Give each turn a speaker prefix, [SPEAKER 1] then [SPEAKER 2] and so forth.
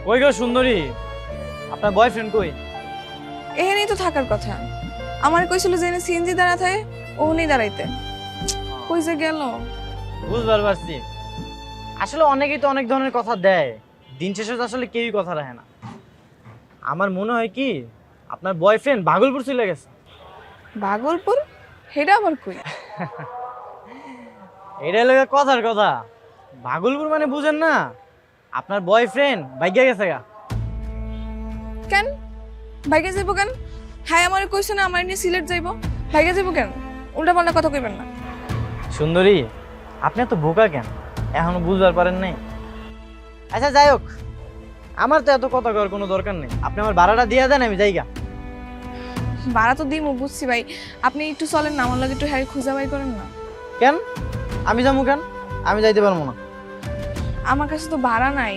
[SPEAKER 1] কই গো সুন্দরী, আপনার বয়ফ্রেন্ড কই?
[SPEAKER 2] এখানেই তো থাকার কথা। আমার কইছিল যে এনে সিএনজি দাঁড়া থাকে, ও নেই দাঁড়াইতে। কই যে গেল?
[SPEAKER 1] বুঝবার পারছি। আসলে অনেকেই তো অনেক ধরনের কথা দেয়, দিন শেষে তো আসলে কেউই কথা রাখে না। আমার মনে হয় কি আপনার বয়ফ্রেন্ড ভাগলপুর চলে গেছে।
[SPEAKER 2] ভাগলপুর? হেডা আবার কই?
[SPEAKER 1] এটা হলো কথার কথা। ভাগলপুর মানে বুঝেন না? আপনার বয়ফ্রেন্ড ভাগ্যা গেছে গা।
[SPEAKER 2] কেন ভাইগে যাইবো কেন? হ্যাঁ আমার কইছে না আমার নিয়ে সিলেট যাইবো, ভাইগে যাইবো কেন? উল্টা পাল্টা কথা কইবেন না।
[SPEAKER 1] সুন্দরী, আপনি এত বোকা কেন? এখনো বুঝবার পারেন নাই? আচ্ছা যাই হোক, আমার তো এত কথা করার কোনো দরকার নেই। আপনি আমার ভাড়াটা দিয়ে দেন, আমি যাইগা।
[SPEAKER 2] ভাড়া তো দিমু বুঝছি ভাই, আপনি একটু চলেন না, আমার লাগে একটু হ্যাঁ খুঁজা বাই করেন না।
[SPEAKER 1] কেন? আমি যাবো কেন? আমি যাইতে পারবো না।
[SPEAKER 2] আমার কাছে তো ভাড়া নাই।